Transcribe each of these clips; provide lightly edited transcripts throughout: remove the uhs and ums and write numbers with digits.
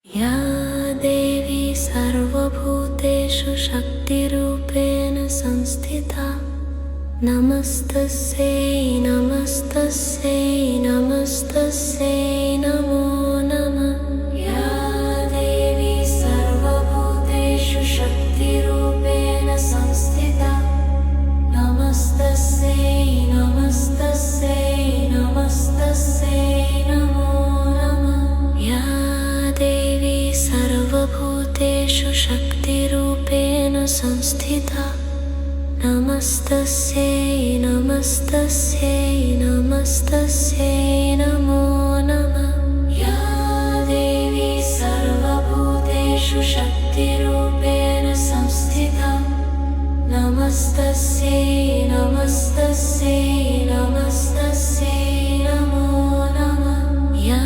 या देवी सर्वभूतेषु शक्तिरूपेण संस्थिता नमस्तस्यै नमस्तस्यै नमस्तस्यै नमो नमः। या देवी सर्वभूतेषु शक्तिरूपेण संस्थिता नमस्तस्यै नमस्तस्यै नमस्तस्यै नमो नमः। या देवी सर्वभूतेषु शक्तिरूपेण संस्थिता नमस्तस्यै नमस्तस्यै नमस्तस्यै नमो नमः। या देवी सर्वभूतेषु शक्तिरूपेण संस्थिता नमस्तस्यै नमस्तस्यै नमस्तस्यै नमो नमः। या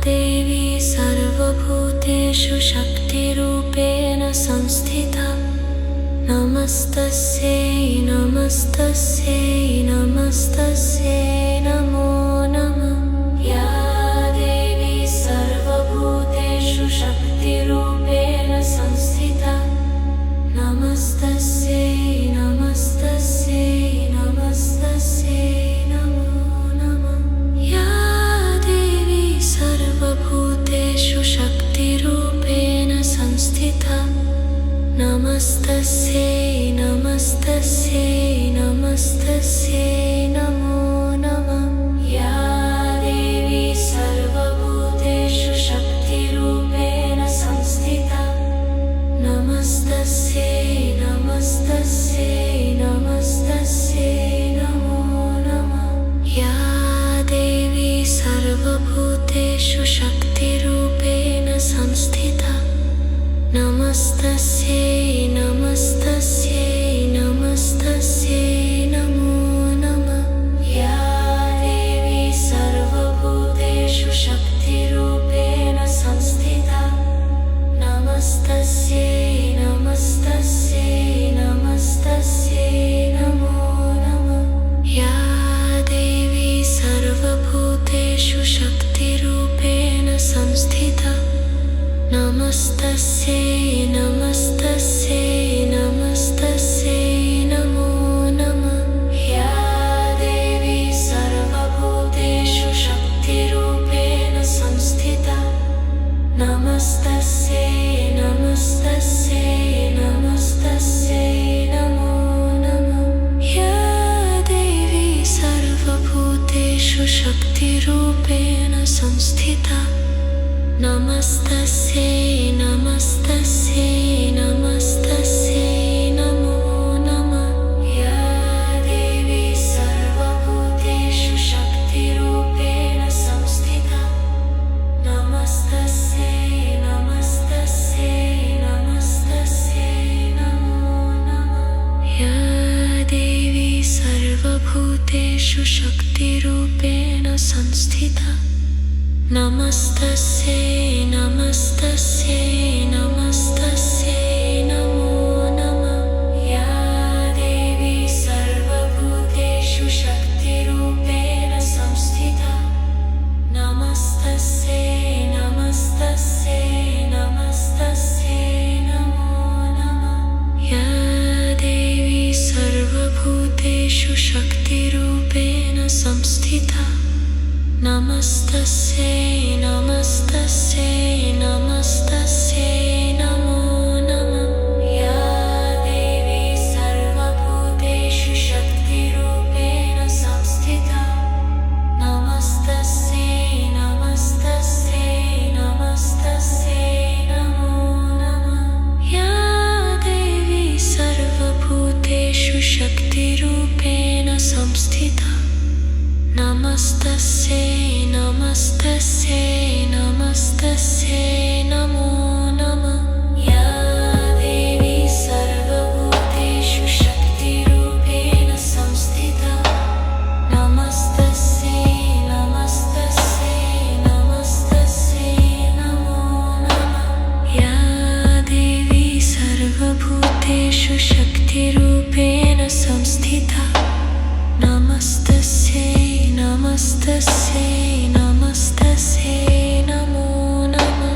देवी सर्वभूतेषु शक्तिरूपेण संस्थिता नमस्तस्यै नमस्तस्यै नमस्तस्यै नमो नमः। या देवी सर्वभूतेषु शक्तिरूपेण संस्थिता नमस्तस्यै नमस्तस्यै नमस्तस्यै नमो नमः। या देवी सर्वभूतेषु शक्तिरूपेण संस्थिता नमस्तस्यै नमस्तस्यै नमस्तस्यै नमो नमः। या देवी सर्वभूतेषु शक्तिरूपेण संस्थिता नमस्तस्यै नमस्तस्यै नमस्तस्यै नमो नमः। या देवी सर्वभूतेषु शक्तिरूपेण संस्थिता नमस्तस्यै नमस्तस्यै नमस्तस्यै नमो नमः। या देवी सर्वभूतेषु शक्तिरूपेण संस्थिता नमस्तस्यै नमस्तस्यै नमस्तस्यै नमो नमः। या देवी सर्वभूतेषु शक्तिरूपेण संस्थिता नमस्तस्यै नमस्तस्यै नमस्तस्यै नमो नमः। या देवी सर्वभूतेषु शक्तिरूपेण संस्थिता नमस्तस्यै नमस्तस्यै नमस्तस्यै नमो नमः। या देवी सर्वभूतेषु शक्तिरूपेण संस्थिता नमस्तस्यै नमस्तस्यै नमस्तस्यै नमो नमः। या देवी सर्वभूतेषु शक्तिरूपेण संस्थिता नमस्तस्यै नमस्तस्यै नमस्तस्यै नमो नमः। या देवी सर्वभूतेषु शक्तिरूपेण संस्थिता नमस्तस्यै नमस्तस्यै नमस्तस्यै नमो नमः। या देवी सर्वभूतेषु शक्तिरूपेण संस्थिता नमस्तस्यै नमस्तस्यै नमस्तस्यै नमो नमः। या देवी सर्वभूतेषु शक्तिरूपेण संस्थिता नमस्तस्यै नमस्तस्यै नमस्तस्यै नमो नमः। या देवी सर्वभूतेषु शक्तिरूपेण संस्थिता नमस्तस्यै नमस्तस्यै नमस्तस्यै नमो नमः। या देवी सर्वभूतेषु शक्तिरूपेण संस्थिता नमस्तस्यै नमस्तस्यै नमस्तस्यै नमो नमः। या देवी सर्वभूतेषु शक्तिरूपेण संस्थिता नमस्तस्यै नमस्तस्यै नमस्तस्यै नमो नमः। या देवी सर्वभूतेषु शक्तिरूपेण संस्थिता नमस्तस्यै नमस्तस्यै नमस्तस्यै नमो नमः।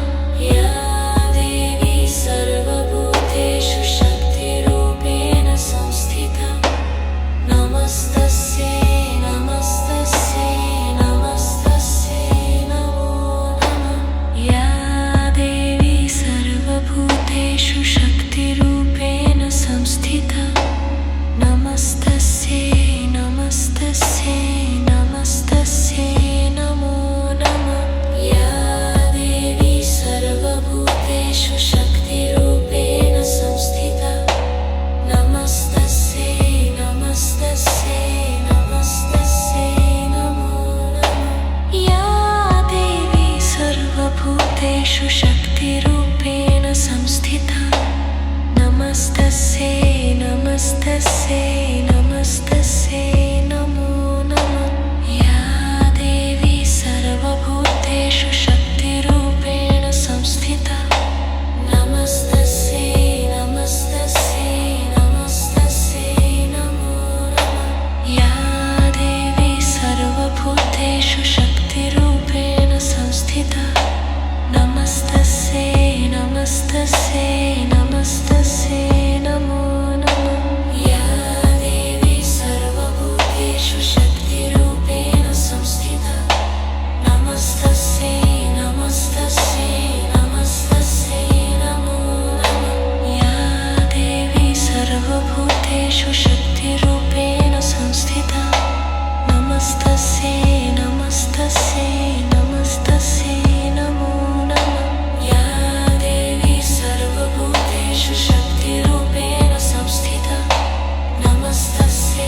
सर्वभूतेषु शक्तिरूपेण संस्थिता नमस्तस्यै नमस्तस्यै नमस्तस्यै नमो नमः या देवी सर्वभूतेषु शक्तिरूपेण संस्थिता नमस्तस्यै नमस्तस्यै नमस्तस्यै नमो नमः या देवी सर्वभूतेषु शक्तिरूपेण संस्थिता नमस्तस्यै नमस्तस्यै नमस्तस्यै नमो नमः या देवी सर्वभूतेषु शक्तिरूपेण संस्थिता नमस्तस्यै नमस्तस्यै नमस्तस्यै नमो नमः या देवी सर्वभूतेषु शक्तिरूपेण संस्थिता नमस्तस्यै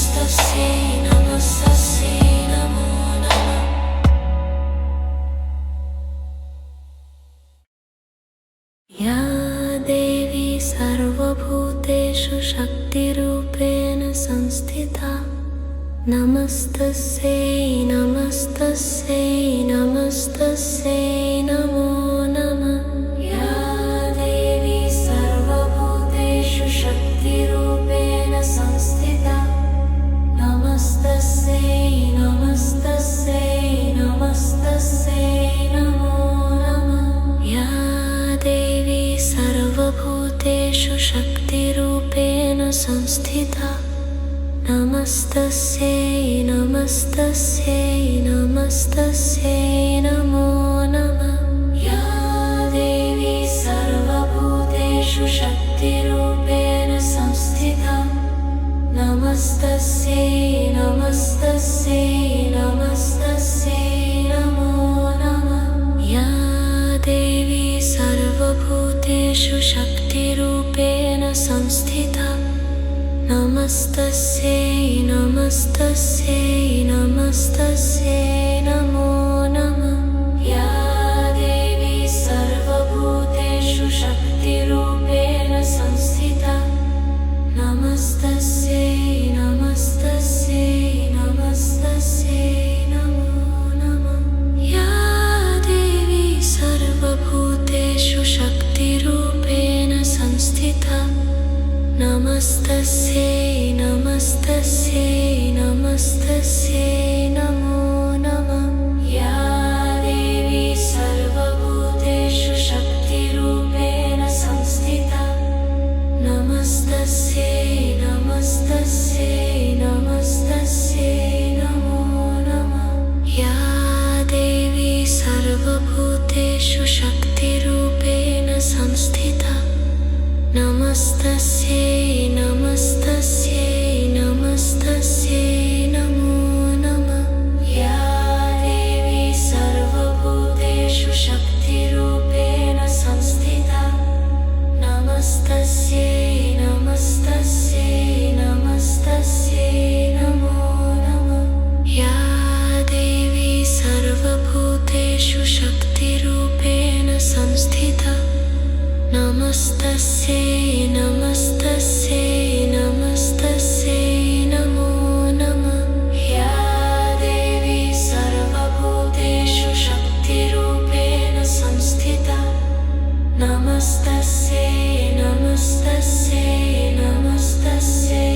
नमस्तस्यै नमस्तस्यै नमो नमः या देवी सर्वभूतेषु शक्तिरूपेण संस्थिता नमस्तस्यै नमस्तस्यै नमस्तस्यै नमो नमः या देवी सर्वभूतेषु शक्तिरूपेण संस्थिता नमस्तस्यै नमस्तस्यै नमस्तस्यै नमो नमः या देवी सर्वभूतेषु शक्तिरूपेण संस्थिता नमस्तस्यै नमस्तस्यै नमस्तस्यै नमो नमः या देवी सर्वभूतेषु शक्तिरूपेण संस्थिता नमस्तस्यै नमस्तस्यै नमस्तस्यै नमो नमः या देवी सर्वभूतेषु शक्तिरूपेण संस्थिता नमस्तस्यै नमस्तस्यै नमस्तस्यै नमो नमः या देवी सर्वभूतेषु शक्तिरूपेण संस्थिता नमस्तस्यै नमस्तस्यै नमस्तस्यै नमो नमः या देवी सर्वभूतेषु शक्तिरूपेण संस्थिता नमस्तस्यै नमस्तस्यै नमस्तस्यै नमो नमः या देवी सर्वभूतेषु शक्तिरूपेण संस्थिता नमस्तस्यै नमस्तस्यै नमस्तस्यै नमो नमः या देवी सर्वभूतेषु शक्तिरूपेण संस्थिता नमस्तस्यै नमस्तस्यै नमस्तस्यै नमो नमः या देवी सर्वभूतेषु शक्तिरूपेण संस्थिता नमस्तस्यै नमस्तस्यै नमस्तस्यै नमो नमः या देवी सर्वभूतेषु शक्तिरूपेण संस्थिता नमस्तस्यै नमस्तस्यै नमस्तस्यै नमो नमः या देवी सर्वभूतेषु शक्तिरूपेण संस्थिता नमस्तस्यै नमस्तस्यै नमस्तस्यै नमो नमः या देवी सर्वभूतेषु शक्तिरूपेण संस्थिता नमस्तस्यै नमस्तस्यै नमस्तस्यै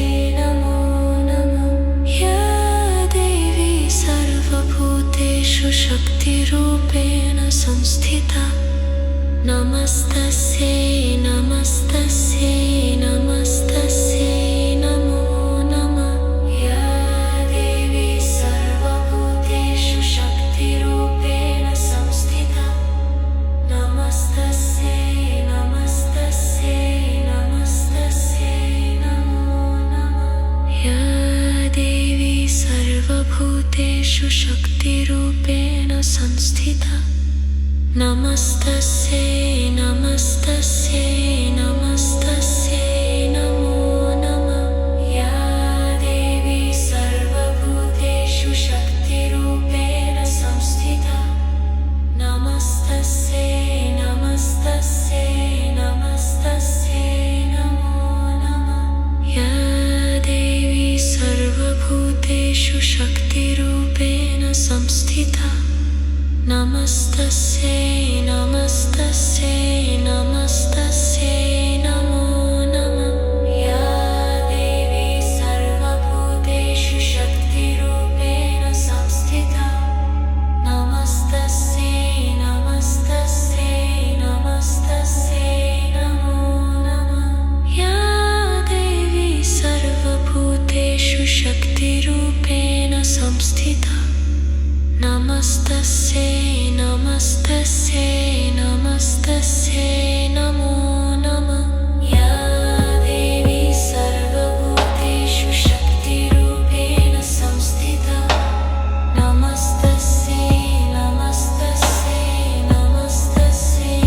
नमो नमः या देवी सर्वभूतेषु शक्तिरूपेण संस्थिता नमस्तस्यै नमस्तस्यै नमस्तस्यै नमो नमः या देवी सर्वभूतेषु शक्तिरूपेण संस्थिता नमस्तस्यै नमस्तस्यै नमस्तस्यै नमो नमः या देवी सर्वभूतेषु शक्तिरूपेण संस्थिता नमस्तस्यै नमस्तस्यै नमस्तस्यै नमो नमः या देवी सर्वभूतेषु शक्तिरूपेण संस्थिता नमस्तस्यै सर्वभूतेषु शक्तिरूपेण संस्थिता नमस्तस्यै नमस्तस्यै नमस्तस्यै नमो नमः या देवी सर्वभूतेषु शक्तिरूपेण संस्थिता नमस्तस्यै नमस्तस्यै नमस्तस्यै नमो नमः या देवी सर्वभूतेषु शक्तिरूपेण संस्थिता नमस्तस्यै नमस्तस्यै नमस्तस्यै नमो नमः या देवी सर्वभूतेषु शक्तिरूपेण संस्थिता नमस्तस्यै नमस्तस्यै नमस्तस्यै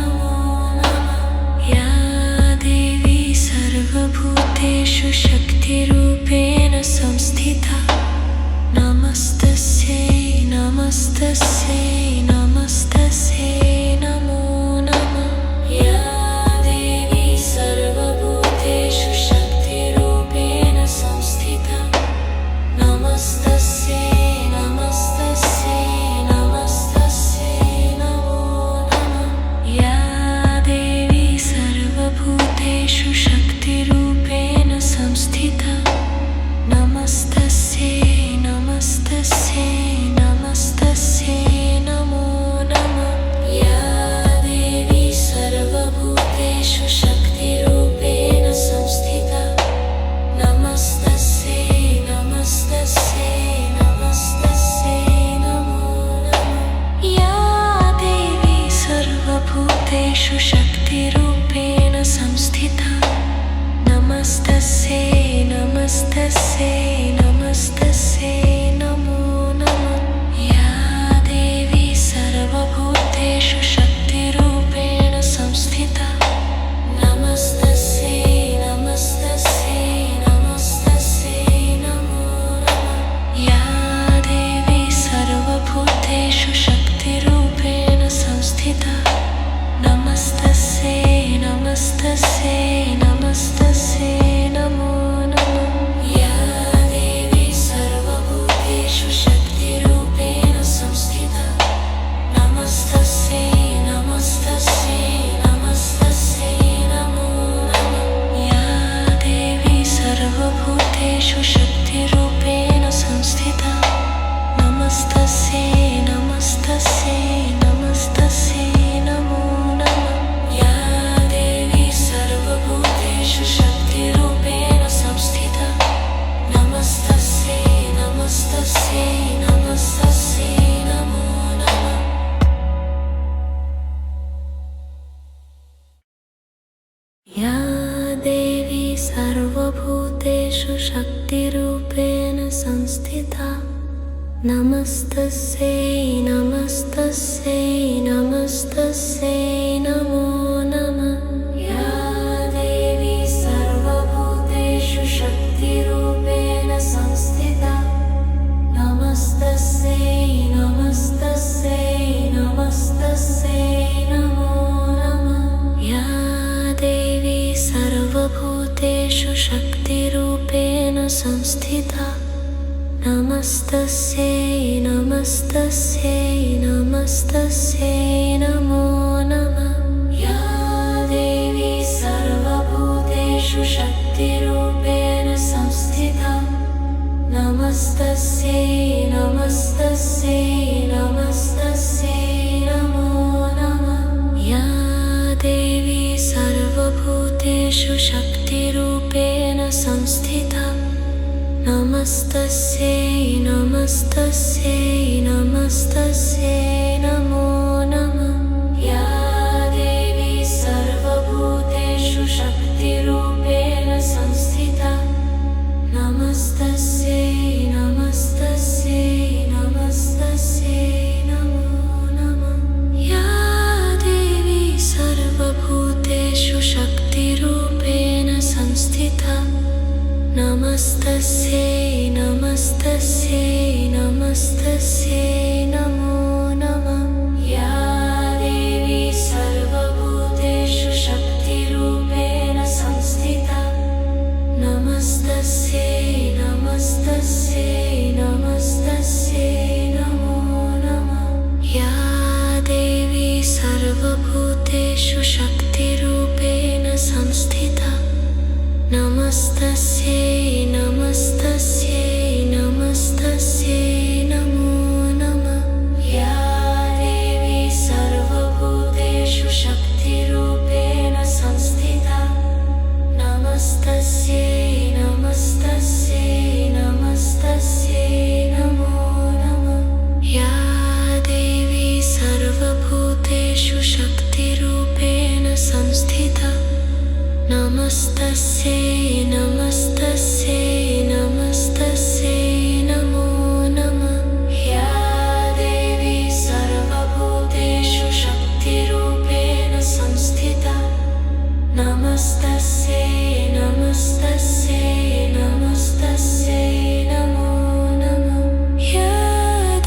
नमो नमः या देवी सर्वभूतेषु शक्तिरूपेण संस्थिता नमस्तस्यै नमस्तस्यै नमस्तस्यै नमो नमः या देवी सर्वभूतेषु शक्तिरूपेण संस्थिता नमस्तस्यै नमस्तस्यै नमस्तस्यै नमो नमः या देवी सर्वभूतेषु शक्तिरूपेण संस्थिता नमस्तस्यै नमस्तस्यै नमस्तस्यै नमो नमः या देवी सर्वभूतेषु शक्तिरूपेण संस्थिता नमस्तस्यै नमस्तस्यै नमस्तस्यै नमो नमः या देवी सर्वभूतेषु शक्तिरूपेण संस्थिता नमस्तस्यै नमस्तस्यै नमस्तस्यै नमो नमः या देवी सर्वभूतेषु शक्तिरूपेण संस्थिता नमस्तस्यै नमस्तस्यै नमस्तस्यै नमो नमः या देवी सर्वभूतेषु शक्तिरूपेण संस्थिता नमस्तस्यै नमस्तस्यै नमस्तस्यै नमो नमः या देवी सर्वभूतेषु शक्तिरूपेण संस्थिता नमस्तस्यै नमस्तस्यै नमस्तस्यै नमो नमः या देवी सर्वभूतेषु शक्तिरूपेण संस्थिता नमस्तस्यै नमस्तस्यै नमस्तस्यै नमो नमः या देवी सर्वभूतेषु शक्तिरूपेण संस्थिता नमस्तस्यै नमस्तस्यै नमस्तस्यै नमो नमः या देवी सर्वभूतेषु शक्तिरूपेण संस्थिता नमस्तस्यै नमस्तस्यै नमस्तस्यै नमो नमः या देवी सर्वभूतेषु शक्तिरूपेण संस्थिता नमस्तस्यै नमस्तस्यै नमस्तस्यै नमो नमः या देवी सर्वभूतेषु शक्तिरूपेण संस्थिता नमस्तस्यै नमस्तस्यै नमस्तस्यै नमो नमः या देवी सर्वभूतेषु शक्तिरूपेण संस्थिता नमस्तस्यै नमस्तस्यै नमस्तस्यै नमो नमः या देवी सर्वभूतेषु शक्तिरूपेण संस्थिता नमस्तस्यै नमस्तस्यै नमस्तस्यै नमो नमः या देवी सर्वभूतेषु शक्तिरूपेण संस्थिता नमस्तस्यै नमस्तस्यै नमस्तस्यै नमो नमः या देवी सर्वभूतेषु शक्तिरूपेण संस्थिता नमस्तस्यै नमस्तस्यै नमस्तस्यै नमो नमः या नमस्तस्यै नमस्तस्यै नमस्तस्यै नमो नमः। या देवी सर्वभूतेषु शक्तिरूपेण संस्थिता नमस्तस्यै नमस्तस्यै नमस्तस्यै नमो नमः। या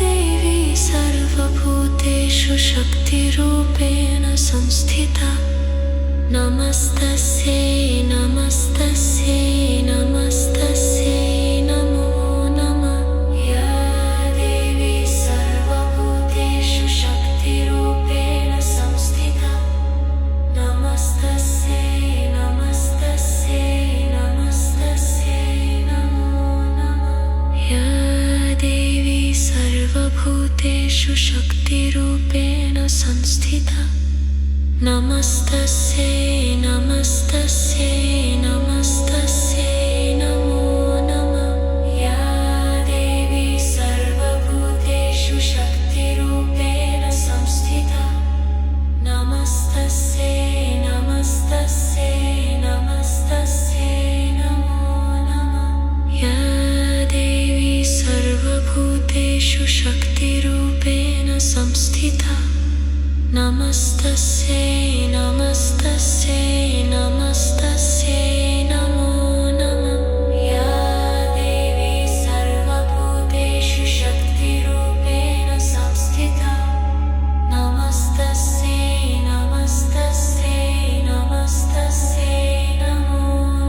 देवी सर्वभूतेषु शक्तिरूपेण संस्थिता नमस्तस्यै नमस्तस्यै नमस्तस्यै नमो नमः। या देवी सर्वभूतेषु शक्तिरूपेण संस्थिता नमस्तस्यै नमस्तस्यै नमस्तस्यै नमो नमः। या देवी सर्वभूतेषु शक्तिरूपेण संस्थिता नमस्तस्यै नमस्तस्यै नमस्तस्यै नमो नमः। या देवी सर्वभूतेषु शक्तिरूपेण संस्थिता नमस्तस्यै नमस्तस्यै नमस्तस्यै नमो नमः। या देवी सर्वभूतेषु शक्तिरूपेण संस्थिता नमस्तस्यै नमस्तस्यै नमस्तस्यै नमो नमः। या देवी सर्वभूतेषु शक्तिरूपेण संस्थिता नमस्तस्यै नमस्तस्यै नमस्तस्यै नमो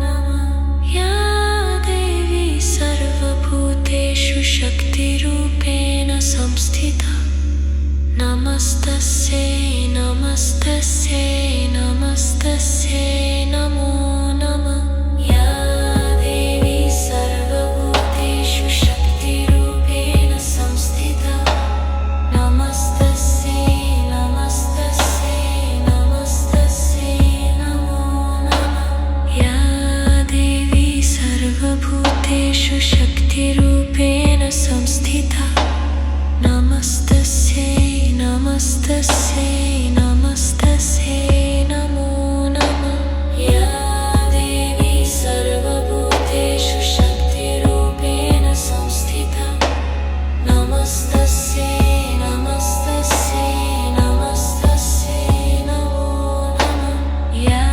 नमः। या देवी सर्वभूतेषु शक्तिरूपेण संस्थिता नमस्तस्यै नमस्तस्यै नमस्तस्यै नमो नमः। या देवी सर्वभूतेषु शक्तिरूपेण संस्थिता नमस्तस्यै नमस्तस्यै नमस्तस्यै नमो नमः। या देवी सर्वभूतेषु शक्तिरूपेण संस्थिता नमस्तस्यै नमस्तस्यै नमस्तस्यै नमो नमः। या देवी सर्वभूतेषु शक्तिरूपेण संस्थिता नमस्तस्यै नमस्तस्यै नमस्तस्यै नमो नमः। या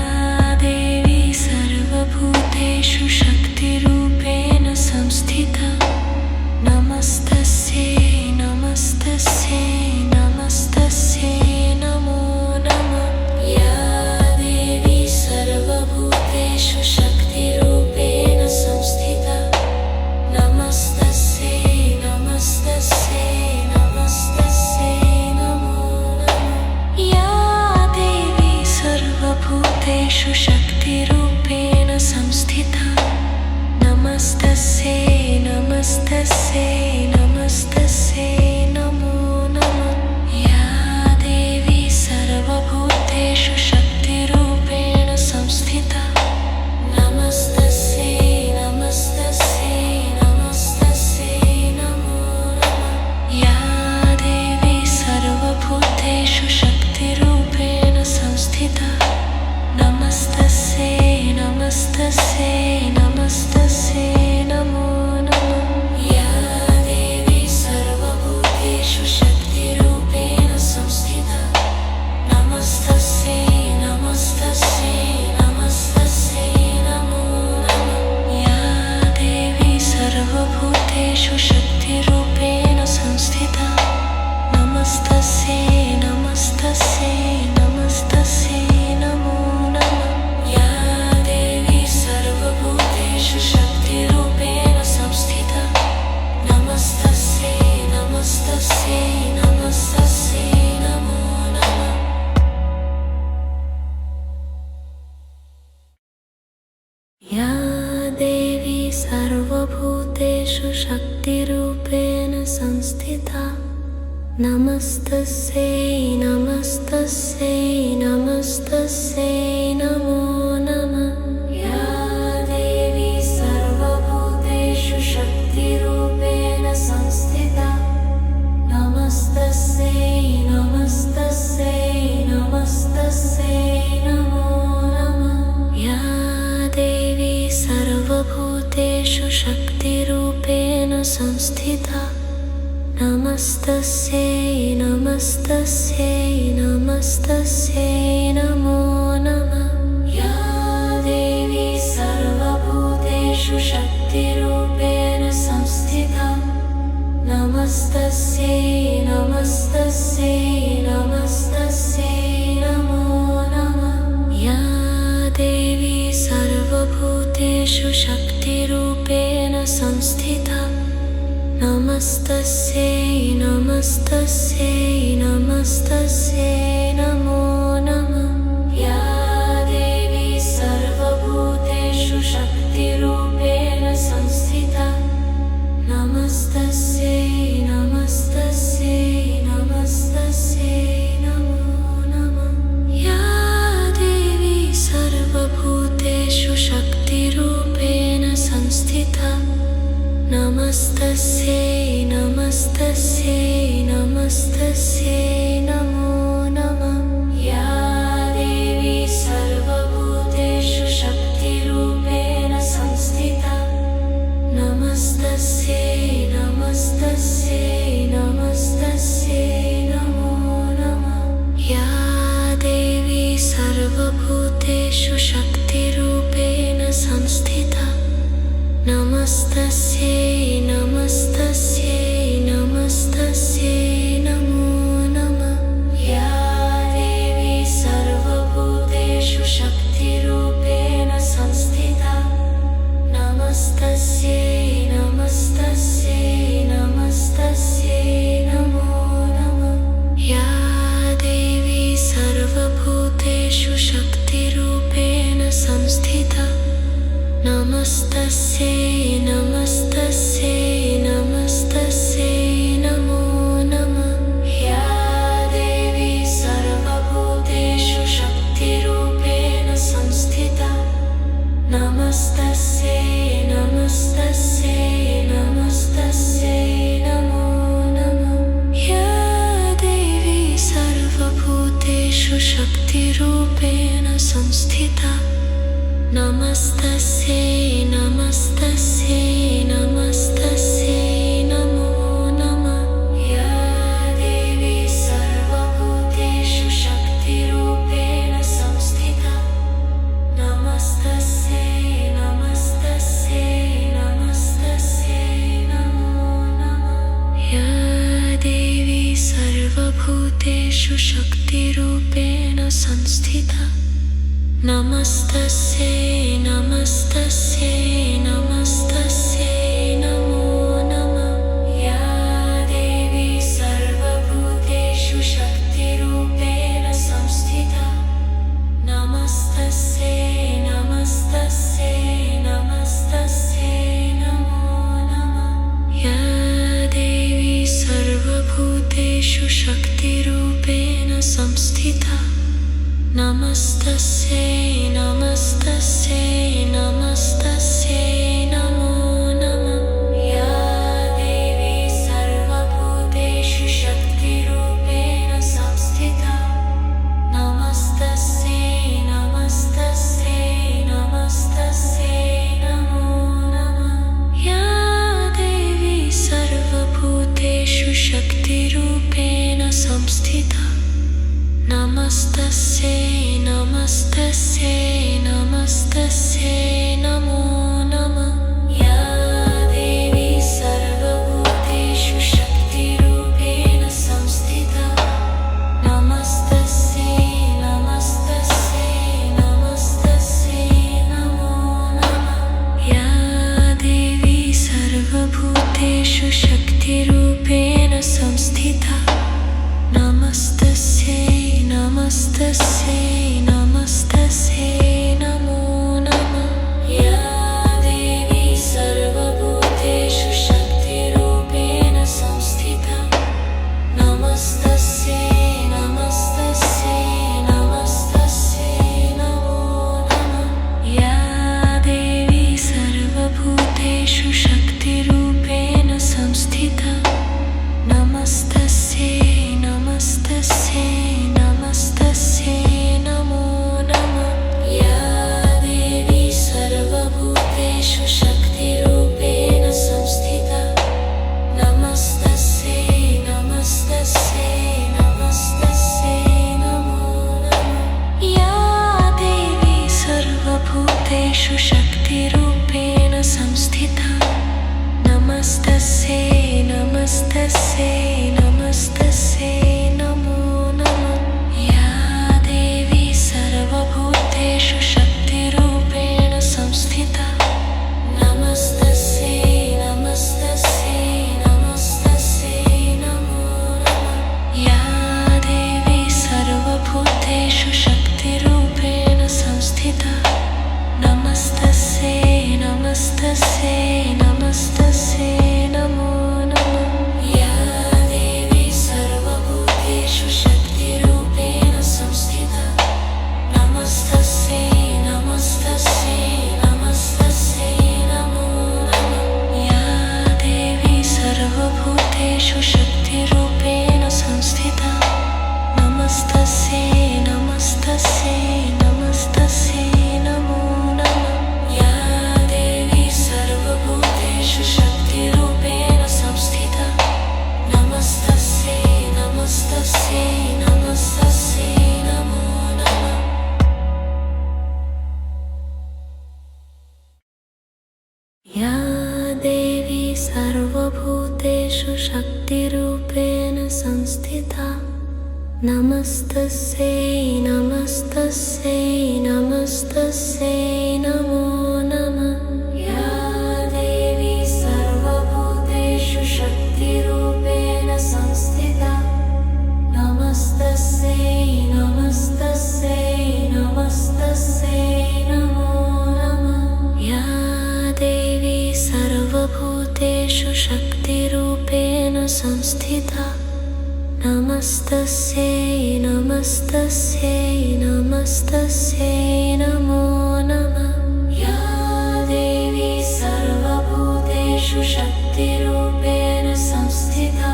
देवी सर्वभूतेषु शक्तिरूपेण संस्थिता नमस्तस्यै नमस्तस्यै नमस्तस्यै नमो नमः। या देवी सर्वभूतेषु शक्तिरूपेण संस्थिता नमस्तस्यै नमस्तस्यै नमस्तस्यै नमो नमः। या देवी सर्वभूतेषु शक्तिरूपेण संस्थिता नमस्तस्यै नमस्तस्यै नमस्तस्यै नमो नमः। या देवी सर्वभूतेषु शक्तिरूपेण संस्थिता नमस्तस्यै नमस्तस्यै नमस्तस्यै नमो नमः। या देवी सर्वभूतेषु शक्तिरूपेण संस्थिता नमस्तस्यै नमस्तस्यै नमस्तस्यै नमो नमः। या देवी सर्वभूतेषु शक्तिरूपेण संस्थिता नमस्तस्यै नमस्तस्यै नमस्तस्यै नमो नमः। या देवी सर्वभूतेषु शक्तिरूपेण संस्थिता नमस्तस्यै नमस्तस्यै नमस्तस्यै नमो नमः। या देवी सर्वभूतेषु शक्तिरूपेण संस्थिता नमस्तस्यै नमस्तस्यै नमस्तस्यै नमो नमः। या देवी सर्वभूतेषु शक्तिरूपेण संस्थिता नमस्तस्यै नमस्तस्यै नमस्तस्यै नमो नमः। या देवी सर्वभूतेषु शक्तिरूपेण संस्थिता नमस्तस्यै नमस्तस्यै नमस्तस्यै नमो नमः। या संस्थिता नमस्तस्यै नमस्तस्यै नमस्तस्यै नमो नमः या देवी सर्वभूतेषु शक्तिरूपेण संस्थिता नमस्तस्यै नमस्तस्यै नमस्तस्यै नमो नमः या देवी सर्वभूतेषु शक्तिरूपेण संस्थिता नमस्तस्यै नमस्तस्यै नमस्तस्यै नमो नमः या देवी सर्वभूतेषु शक्तिरूपेण संस्थिता नमस्तस्यै नमस्तस्यै नमस्तस्यै नमो नमः या देवी सर्वभूतेषु शक्तिरूपेण संस्थिता नमस्तस्यै नमस्तस्यै नमस्तस्यै नमो नमः या देवी सर्वभूतेषु शक्तिरूपेण संस्थिता नमस्तस्यै नमस्तस्यै नमस्तस्यै नमो नमः या देवी सर्वभूतेषु शक्तिरूपेण संस्थिता नमस्तस्यै नमस्तस्यै नमस्तस्यै नमो नमः या देवी सर्वभूतेषु शक्तिरूपेण संस्थिता नमस्तस्यै नमस्तस्यै नमस्तस्यै नमो नमः या देवी सर्वभूतेषु शक्तिरूपेण संस्थिता नमस्तस्यै नमस्तस्यै नमस्तस्यै नमो नमः या देवी सर्वभूतेषु शक्तिरूपेण संस्थिता नमस्तस्यै नमस्तस्यै नमस्तस्यै नमो नमः या देवी सर्वभूतेषु शक्तिरूपेण संस्थिता नमस्तस्यै नमस्तस्यै नमस्तस्यै नमो नमः या देवी सर्वभूतेषु शक्तिरूपेण संस्थिता नमस्तस्यै नमस्तस्यै नमस्तस्यै नमो नमः या देवी सर्वभूतेषु शक्तिरूपेण संस्थिता नमस्तस्यै नमस्तस्यै नमस्तस्यै नमो नमः या देवी सर्वभूतेषु शक्तिरूपेण संस्थिता नमस्तस्यै नमस्तस्यै नमस्तस्यै नमो नमः या देवी सर्वभूतेषु शक्तिरूपेण संस्थिता नमस्तस्यै नमस्तस्यै नमस्तस्यै नमो नमः या देवी सर्वभूतेषु शक्तिरूपेण संस्थिता नमस्तस्यै नमस्तस्यै नमस्तस्यै नमो नमः या देवी सर्वभूतेषु शक्तिरूपेण संस्थिता नमस्तस्यै नमस्तस्यै नमस्तस्यै नमो नमः या देवी सर्वभूतेषु शक्तिरूपेण संस्थिता नमस्तस्यै नमस्तस्यै नमस्तस्यै नमो नमः या देवी सर्वभूतेषु शक्तिरूपेण संस्थिता नमस्तस्यै नमस्तस्यै नमस्तस्यै नमो नमः या देवी सर्वभूतेषु शक्तिरूपेण संस्थिता नमस्तस्यै नमस्तस्यै नमस्तस्यै नमो नमः या देवी सर्वभूतेषु शक्तिरूपेण संस्थिता नमस्तस्यै नमस्तस्यै नमस्तस्यै नमो संस्थिता नमस्तस्यै नमस्तस्यै नमस्तस्यै नमो नमः या देवी सर्वभूतेषु शक्तिरूपेण संस्थिता नमस्तस्यै नमस्तस्यै नमस्तस्यै नमो नमः या देवी सर्वभूतेषु शक्तिरूपेण संस्थिता नमस्तस्यै नमस्तस्यै नमस्तस्यै नमो नमः या देवी सर्वभूतेषु शक्तिरूपेण संस्थिता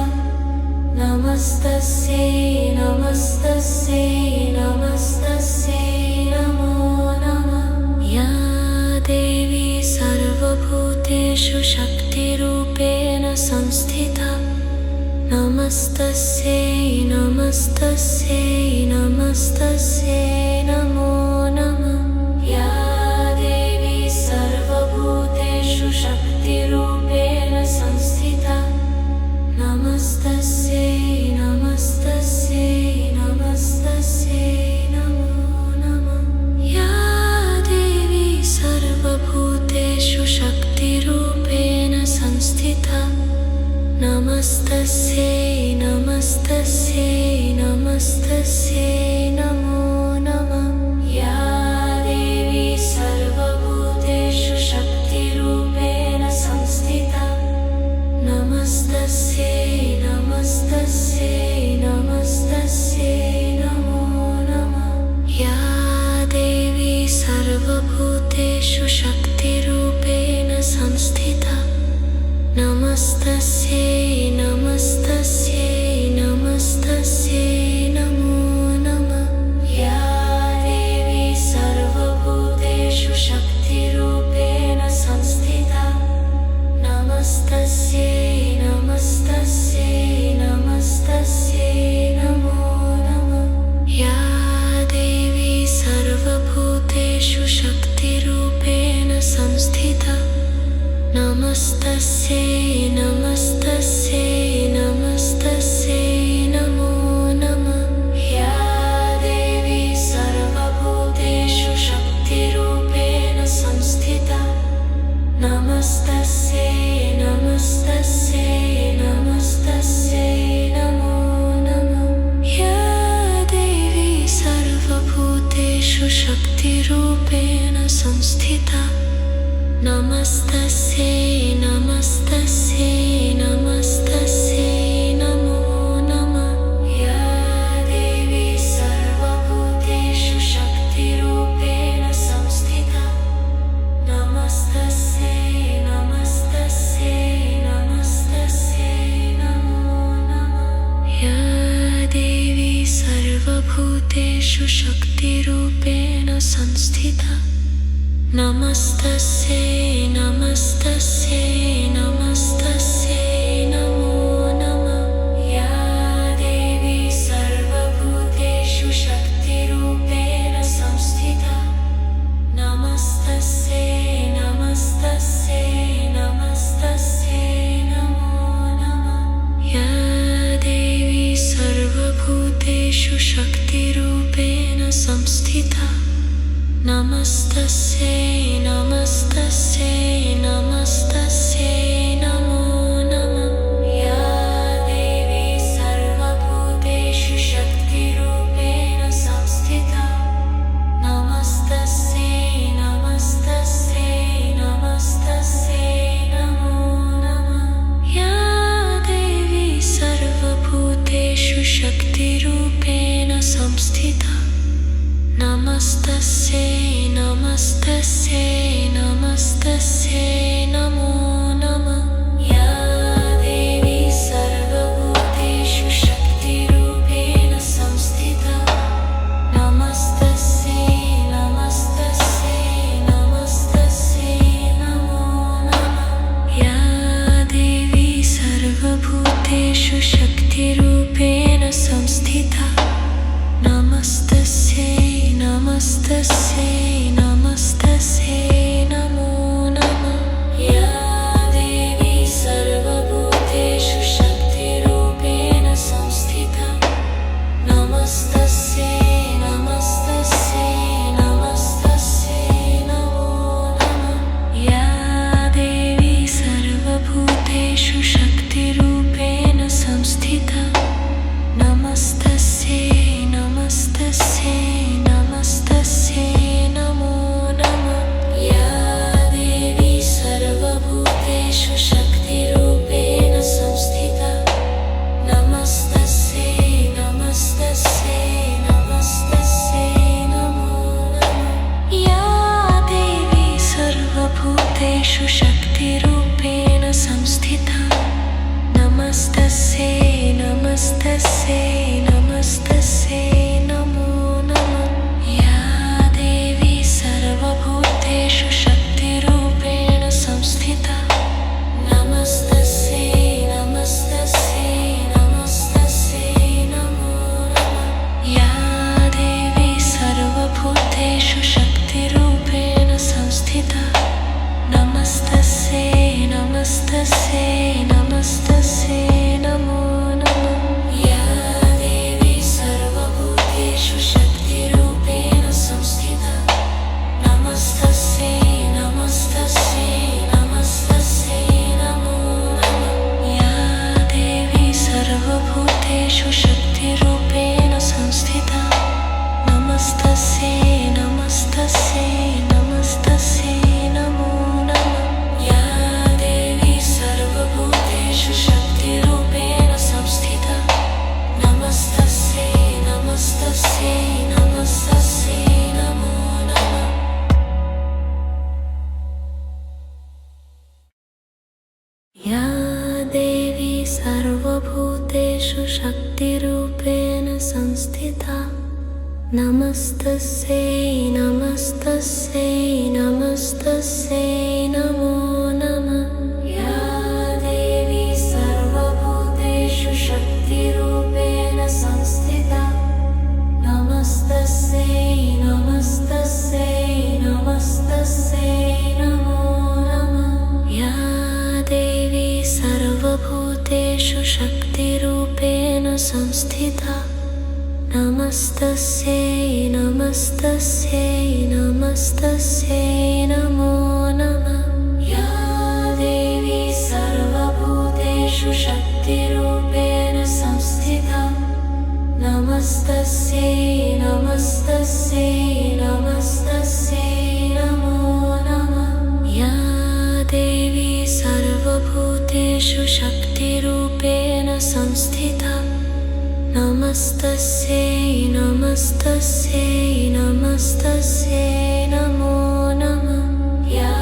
नमस्तस्यै नमस्तस्यै नमस्तस्यै नमो नमः या देवी सर्वभूतेषु शक्तिरूपेण संस्थिता नमस्तस्यै नमस्तस्यै नमस्तस्यै नमो नमः या देवी सर्वभूतेषु शक्तिरूपेण संस्थिता नमस्तस्यै नमस्तस्यै नमस्तस्यै नमो नमः या देवी सर्वभूतेषु शक्तिरूपेण संस्थिता नमस्तस्यै नमस्तस्यै नमस्तस्यै नमो नमः या देवी सर्वभूतेषु शक्तिरूपेण संस्थिता नमस्तस्यै नमस्तस्यै नमस्तस्यै नमो नमः या देवी सर्वभूतेषु शक्तिरूपेण संस्थिता नमस्तस्यै नमस्तस्यै नमस्तस्यै नमो नमः या देवी सर्वभूतेषु शक्तिरूपेण संस्थिता नमस्तस्यै नमस्तस्यै नमस्तस्यै नमो नमः या देवी सर्वभूतेषु शक्तिरूपेण संस्थिता नमस्तस्यै नमस्तस्यै नमस्तस्यै नमो नमः या देवी सर्वभूतेषु शक्तिरूपेण संस्थिता नमस्तस्यै नमस्तस्यै नमस्तस्यै नमो नमः या देवी सर्वभूतेषु शक्तिरूपेण संस्थिता नमस्तस्यै नमस्तस्यै नमस्तस्यै नमो नमः या देवी सर्वभूतेषु शक्तिरूपेण संस्थिता नमस्तस्यै नमस्तस्यै नमस्तस्यै नमो नमः या देवी सर्वभूतेषु शक्तिरूपेण संस्थिता नमस्तस्यै नमस्तस्यै नमस्तस्यै नमो नमः या देवी सर्वभूतेषु शक्तिरूपेण संस्थिता नमस्तस्यै नमस्तस्यै नमस्तस्यै नमो नमः या देवी सर्वभूतेषु शक्तिरूपेण संस्थिता नमस्तस्यै नमस्तस्यै नमस्तस्यै नमो नमः या देवी सर्वभूतेषु शक्तिरूपेण संस्थिता नमस्तस्यै नमस्तस्यै नमस्तस्यै नमो नमः या देवी सर्वभूतेषु शक्तिरूपेण संस्थिता नमस्तस्यै नमस्तस्यै नमस्तस्यै नमो नमः या देवी सर्वभूतेषु शक्तिरूपेण संस्थिता नमस्तस्यै नमस्तस्यै नमस्तस्यै नमो नमः या देवी सर्वभूतेषु शक्तिरूपेण संस्थिता नमस्तस्यै नमस्तस्यै नमस्तस्यै नमो नमः या देवी सर्वभूतेषु शक्तिरूपेण संस्थिता नमस्तस्यै नमस्तस्यै नमस्तस्यै नमो नमः। या देवी सर्वभूतेषु शक्तिरूपेण संस्थिता नमस्तस्यै नमस्तस्यै नमस्तस्यै नमो नमः। या देवी सर्वभूतेषु शक्तिरूपेण संस्थिता नमस्तस्यै नमस्तस्यै नमस्तस्यै नमो नमः। या देवी सर्वभूतेषु शक्तिरूपेण संस्थिता नमस्तस्यै नमस्तस्यै नमस्तस्यै नमो नमः। या देवी सर्वभूतेषु शक्तिरूपेण संस्थिता नमस्तस्यै नमस्तस्यै नमस्तस्यै नमो नमः। या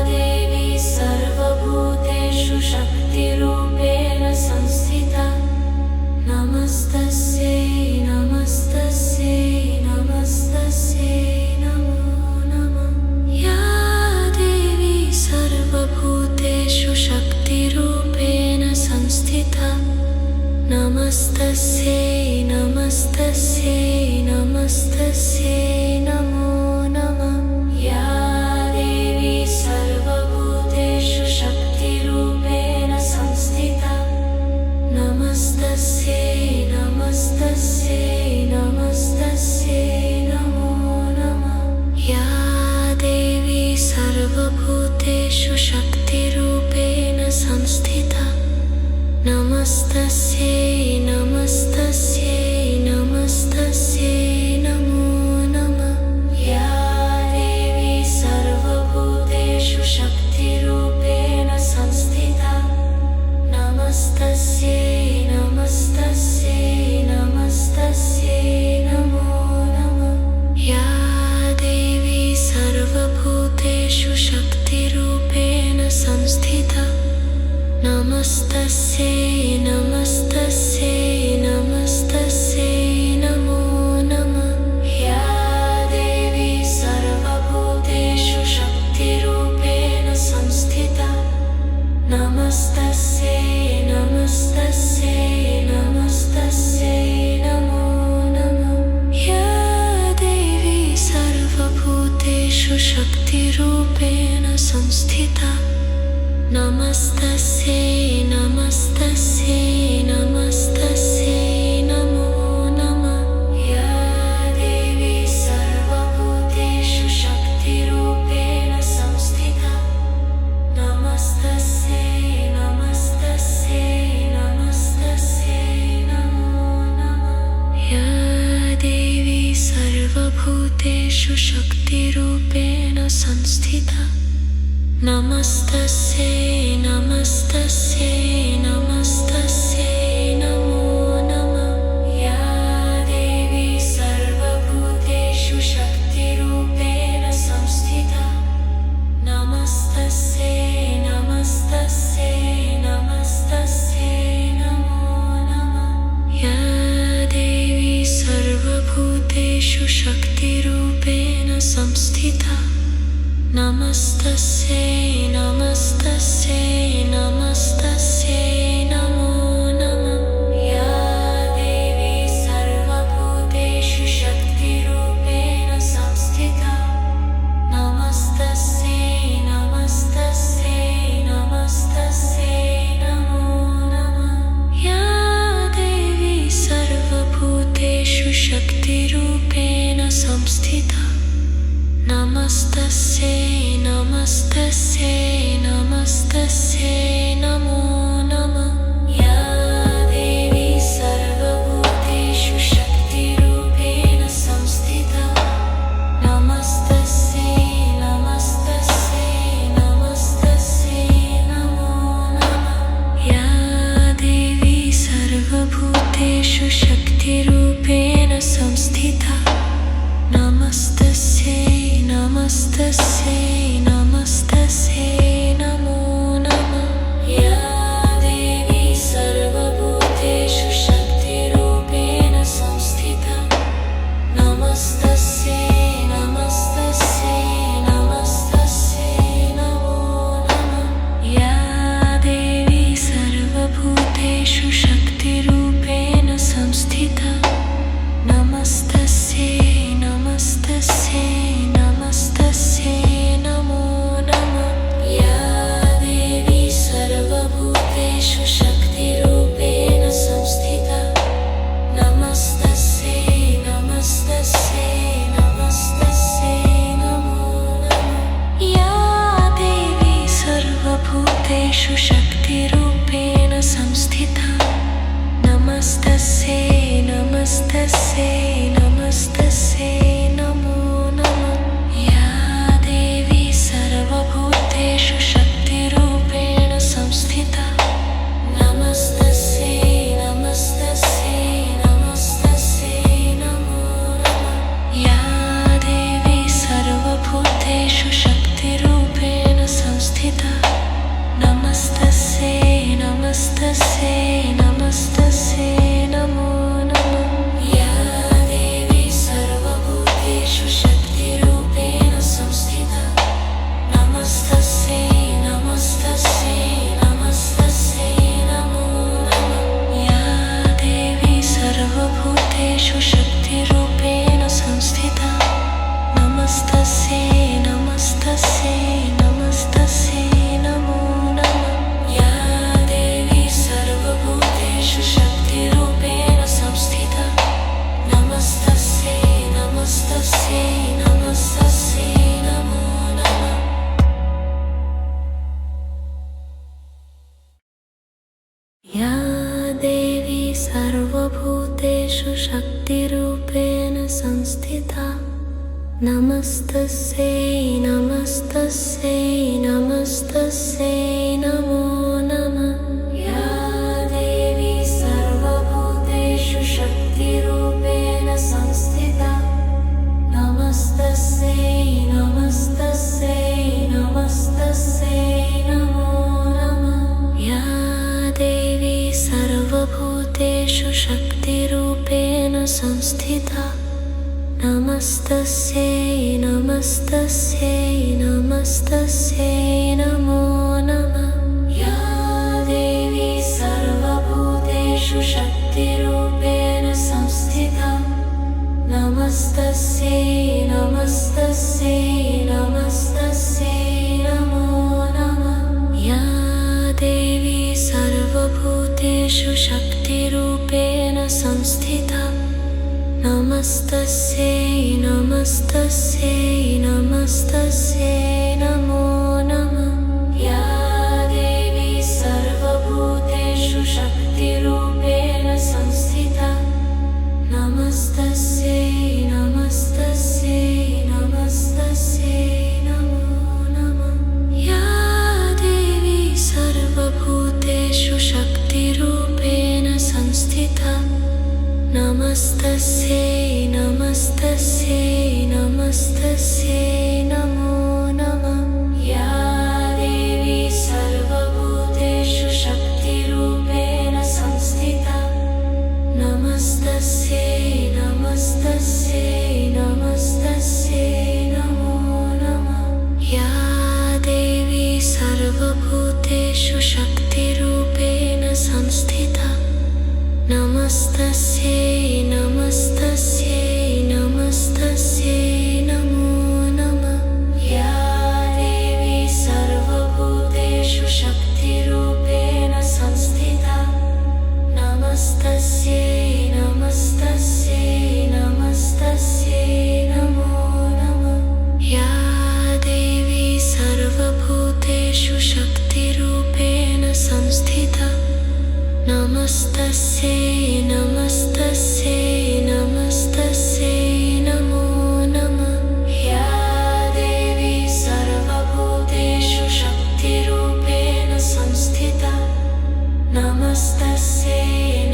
देवी सर्वभूतेषु शक्तिरूपेण संस्थिता नमस्तस्यै नमस्तस्यै नमस्तस्यै नमो नमः। या देवी सर्वभूतेषु शक्तिरूपेण संस्थिता नमस्तस्यै नमस्तस्यै नमस्तस्यै नमो नमः। या देवी सर्वभूतेषु शक्तिरूपेण संस्थिता नमस्तस्यै नमस्तस्यै नमस्तस्यै नमो नमः। या देवी सर्वभूतेषु शक्तिरूपेण संस्थिता नमस्तस्यै नमस्तस्यै नमस्तस्यै नमो नमः। या देवी सर्वभूतेषु शक्तिरूपेण संस्थिता नमस्तस्यै नमस्तस्यै नमस्तस्यै नमो नमः। या देवी सर्वभूतेषु शक्तिरूपेण संस्थिता नमस्तस्यै नमस्तस्यै नमस्तस्यै नमो नमः। या देवी सर्वभूतेषु शक्तिरूपेण संस्थिता नमस्तस्यै नमस्तस्यै नमस्तस्यै नमो नमः। या देवी सर्वभूतेषु शक्तिरूपेण संस्थिता नमस्तस्यै नमस्तस्यै नमस्तस्यै नमो नमः। या देवी सर्वभूतेषु शक्तिरूपेण संस्थिता नमस्तस्यै नमस्तस्यै नमस्तस्यै नमो नमः। या देवी सर्वभूतेषु शक्तिरूपेण संस्थिता नमस्तस्यै नमस्तस्यै नमस्तस्यै नमो नमः। या देवी सर्वभूतेषु शक्तिरूपेण संस्थिता नमस्तस्यै नमस्तस्यै नमस्तस्यै नमो नमः। या देवी सर्वभूतेषु शक्तिरूपेण संस्थिता नमस्तस्यै नमस्तस्यै नमस्तस्यै नमो नमः। या देवी सर्वभूतेषु शक्तिरूपेण संस्थिता नमस्तस्यै नमस्तस्यै नमस्तस्यै नमो नमः। या देवी सर्वभूतेषु शक्तिरूपेण संस्थिता नमस्तस्यै नमस्तस्यै नमस्तस्यै नमो नमः। या देवी सर्वभूतेषु शक्तिरूपेण संस्थिता नमस्तस्यै नमस्तस्यै नमस्तस्यै नमो नमः। या देवी सर्वभूतेषु शक्तिरूपेण संस्थिता नमस्तस्यै नमस्तस्यै नमस्तस्यै नमो नमः। या देवी सर्वभूतेषु शक्तिरूपेण संस्थिता नमस्तस्यै नमस्तस्यै नमस्तस्यै नमो नमः या देवी सर्वभूतेषु शक्तिरूपेण संस्थिता नमस्तस्यै नमस्तस्यै नमस्तस्यै नमो नमः या देवी सर्वभूतेषु शक्तिरूपेण संस्थिता नमस्तस्यै नमस्तस्यै नमस्तस्यै नमो नमः या देवी सर्वभूतेषु शक्तिरूपेण संस्थिता नमस्तस्यै नमस्तस्यै नमस्तस्यै नमो नमः या देवी सर्वभूतेषु शक्तिरूपेण संस्थिता नमस्तस्यै नमस्तस्यै नमस्तस्यै नमो नमः या देवी सर्वभूतेषु शक्तिरूपेण संस्थिता नमस्तस्यै नमस्तस्यै नमस्तस्यै नमो नमः या देवी सर्वभूतेषु शक्तिरूपेण संस्थिता नमस्तस्यै नमस्तस्यै नमस्तस्यै नमो नमः या देवी सर्वभूतेषु शक्तिरूपेण संस्थिता नमस्तस्यै नमस्तस्यै नमस्तस्यै नमो नमः या देवी सर्वभूतेषु शक्तिरूपेण संस्थिता नमस्तस्यै नमस्तस्यै नमस्तस्यै नमो नमः या देवी सर्वभूतेषु शक्तिरूपेण संस्थिता नमस्तस्यै नमस्तस्यै नमस्तस्यै नमो नमः या देवी सर्वभूतेषु शक्तिरूपेण संस्थिता नमस्तस्यै नमस्तस्यै नमस्तस्यै नमो नमः या देवी सर्वभूतेषु शक्तिरूपेण संस्थिता नमस्तस्यै नमस्तस्यै नमस्तस्यै नमो नमः या देवी सर्वभूतेषु शक्तिरूपेण संस्थिता नमस्तस्यै नमस्तस्यै नमस्तस्यै नमो नमः या देवी सर्वभूतेषु शक्तिरूपेण संस्थिता नमस्तस्यै नमस्तस्यै नमस्तस्यै नमो नमः या देवी सर्वभूतेषु शक्तिरूपेण संस्थिता नमस्तस्यै नमस्तस्यै नमस्तस्यै नमो नमः या देवी सर्वभूतेषु शक्तिरूपेण संस्थिता नमस्तस्यै नमस्तस्यै नमस्तस्यै नमो नमः या देवी सर्वभूतेषु शक्तिरूपेण संस्थिता नमस्तस्यै नमस्तस्यै नमस्तस्यै नमो नमः या देवी सर्वभूतेषु शक्तिरूपेण संस्थिता नमस्तस्यै नमस्तस्यै नमस्तस्यै नमो नमः या देवी सर्वभूतेषु शक्तिरूपेण संस्थिता नमस्तस्यै नमस्तस्यै नमस्तस्यै नमो नमः या देवी सर्वभूतेषु शक्तिरूपेण संस्थिता नमस्तस्यै नमस्तस्यै नमस्तस्यै नमो नमः या देवी सर्वभूतेषु शक्तिरूपेण संस्थिता नमस्तस्यै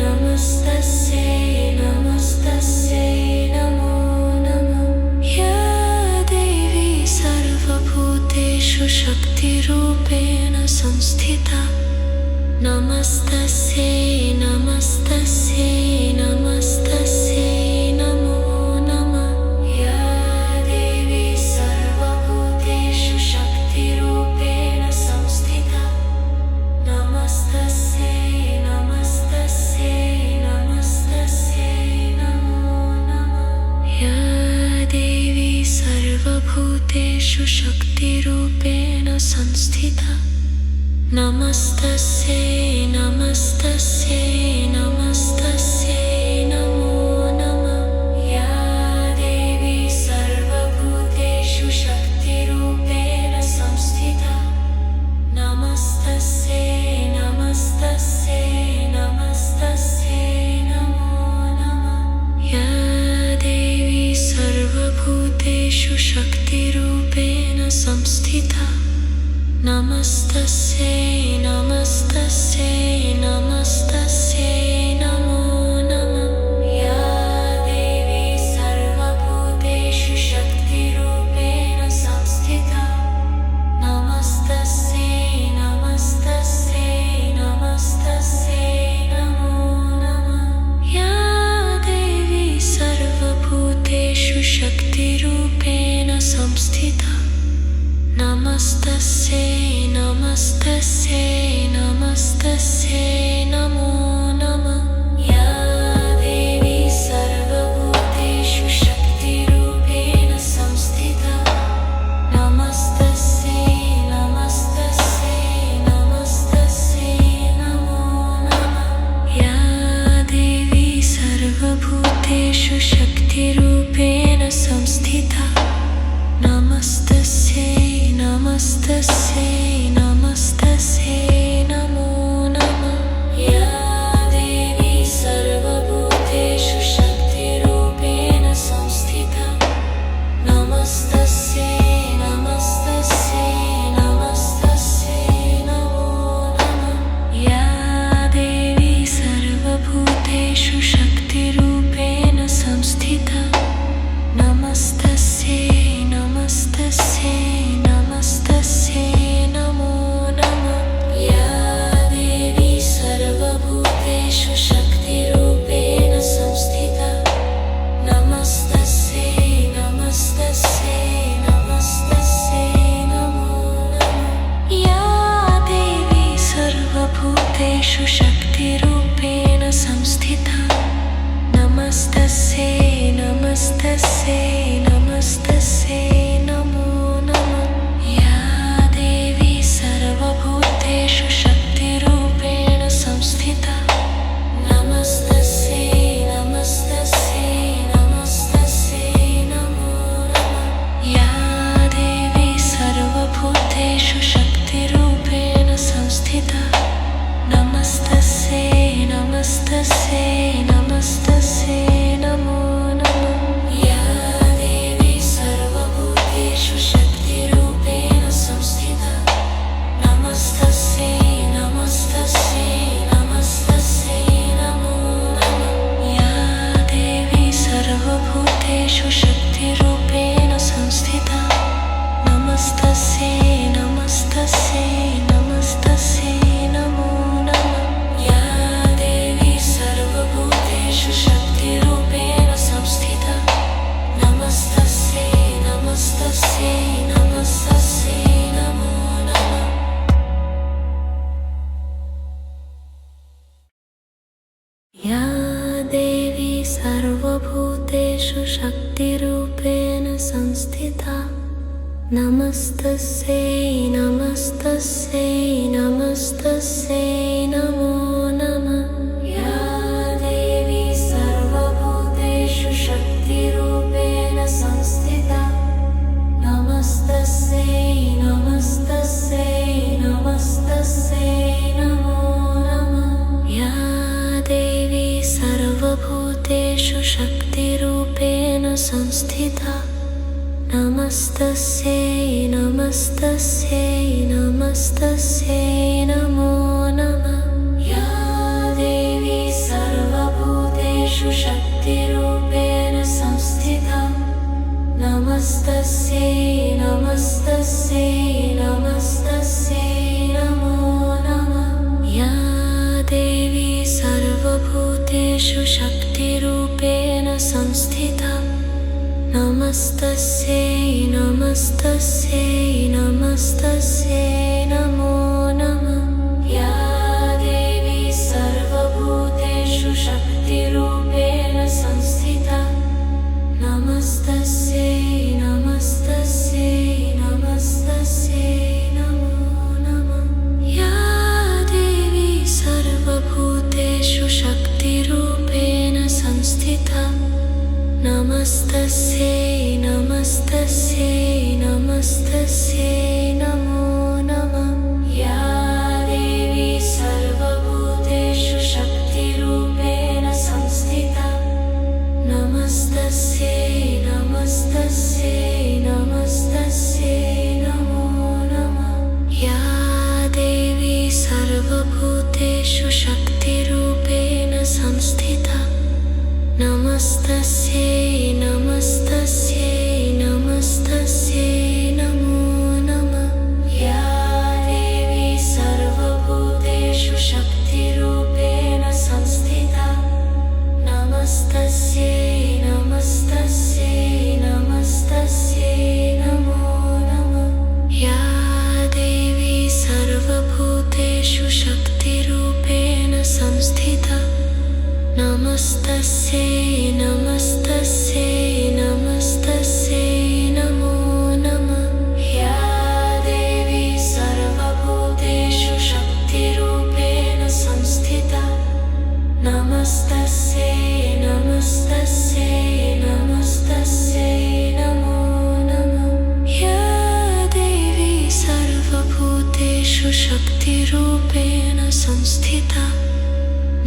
नमस्तस्यै नमस्तस्यै नमो नमः या देवी सर्वभूतेषु शक्तिरूपेण संस्थिता नमस्तस्यै नमस्तस्यै नमस्तस्यै नमो नमः सर्वभूतेषु शक्तिरूपेण संस्थिता नमस्तस्यै नमस्तस्यै नमस्तस्यै नमो नमः या देवी सर्वभूतेषु शक्तिरूपेण संस्थिता नमस्तस्यै नमस्तस्यै नमस्तस्यै नमो नमः या देवी सर्वभूतेषु शक्तिरूपेण संस्थिता नमस्तस्यै नमस्तस्यै नमस्तस्यै नमो नमः या देवी सर्वभूतेषु शक्तिरूपेण संस्थिता नमस्तस्यै नमस्तस्यै नमस्तस्यै नमो नमः या देवी सर्वभूतेषु शक्तिरूपेण संस्थिता नमस्तस्यै नमस्तस्यै नमस्तस्यै नमो नमः या देवी सर्वभूतेषु शक्तिरूपेण संस्थिता नमस्तस्यै नमस्तस्यै नमस्तस्यै नमो नमः या देवी सर्वभूतेषु शक्तिरूपेण संस्थिता नमस्तस्यै नमस्तस्यै नमस्तस्यै नमो नमः या देवी सर्वभूतेषु शक्तिरूपेण संस्थिता नमस्तस्यै नमस्तस्यै नमस्तस्यै नमो नमः या देवी सर्वभूतेषु शक्तिरूपेण संस्थिता नमस्तस्यै नमस्तस्यै नमस्तस्यै नमो नमः या देवी सर्वभूतेषु शक्तिरूपेण संस्थिता नमस्तस्यै नमस्तस्यै नमस्तस्यै नमो नमः या देवी सर्वभूतेषु शक्तिरूपेण संस्थिता नमस्तस्यै नमस्तस्यै नमस्तस्यै नमो नमः या देवी सर्वभूतेषु शक्तिरूपेण संस्थिता नमस्तस्यै नमस्तस्यै नमस्तस्यै नमो नमः या देवी सर्वभूतेषु शक्तिरूपेण संस्थिता नमस्तस्यै नमस्तस्यै नमस्तस्यै नमो नमः या देवी सर्वभूतेषु शक्तिरूपेण संस्थिता नमस्तस्यै नमस्तस्यै नमस्तस्यै नमो नमः या देवी सर्वभूतेषु शक्तिरूपेण संस्थिता नमस्तस्यै नमस्तस्यै नमस्तस्यै नमो नमः या देवी सर्वभूतेषु शक्तिरूपेण संस्थिता नमस्तस्यै नमस्तस्यै नमस्तस्यै नमो नमः या देवी सर्वभूतेषु शक्तिरूपेण संस्थिता नमस्तस्यै नमस्तस्यै नमस्तस्यै नमो नमः या देवी सर्वभूतेषु शक्तिरूपेण संस्थिता नमस्तस्यै नमस्तस्यै नमस्तस्यै नमो नमः या देवी सर्वभूतेषु शक्तिरूपेण संस्थिता नमस्तस्यै नमस्तस्यै नमस्तस्यै नमो नमः या देवी सर्वभूतेषु शक्तिरूपेण संस्थिता नमस्तस्यै नमस्तस्यै नमस्तस्यै नमो नमः या देवी सर्वभूतेषु शक्तिरूपेण संस्थिता नमस्तस्यै नमस्तस्यै नमस्तस्यै नमो नमः या देवी सर्वभूतेषु शक्तिरूपेण संस्थिता नमस्तस्यै नमस्तस्यै नमस्तस्यै नमो नमः। या देवी सर्वभूतेषु शक्तिरूपेण संस्थिता नमस्तस्यै नमस्तस्यै नमस्तस्यै नमो नमः। या देवी सर्वभूतेषु शक्तिरूपेण संस्थिता नमस्तस्यै नमस्तस्यै नमस्तस्यै नमो नमः। या देवी सर्वभूतेषु शक्तिरूपेण संस्थिता नमस्तस्यै नमस्तस्यै नमस्तस्यै नमो नमः। या देवी सर्वभूतेषु शक्तिरूपेण संस्थिता नमस्तस्यै नमस्तस्यै नमस्तस्यै नमो नमः। या देवी सर्वभूतेषु शक्तिरूपेण संस्थिता नमस्तस्यै नमस्तस्यै नमस्तस्यै नमो नमः। या देवी सर्वभूतेषु शक्तिरूपेण संस्थिता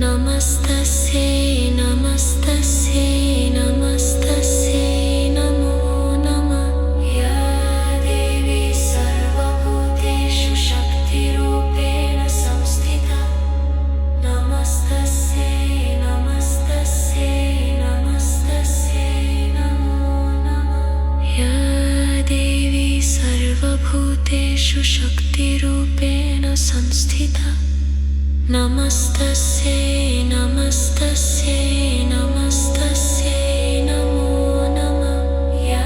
नमस्तस्यै नमस्तस्यै नमस्तस्यै नमो नमः। या देवी सर्वभूतेषु शक्तिरूपेण संस्थिता नमस्तस्यै नमस्तस्यै नमस्तस्यै नमो नमः। या देवी सर्वभूतेषु शक्तिरूपेण संस्थिता नमस्तस्यै नमस्तस्यै नमस्तस्यै नमो नमः। या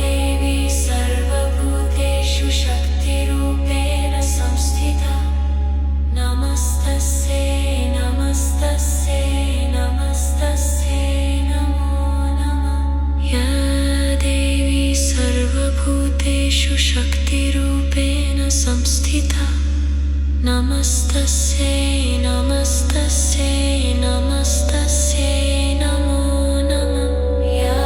देवी सर्वभूतेषु शक्तिरूपेण संस्थिता नमस्तस्यै नमस्तस्यै नमस्तस्यै नमो नमः। या देवी सर्वभूतेषु शक्तिरूपेण संस्थिता नमस्तस्यै नमस्तस्यै नमस्तस्यै नमो नमः। या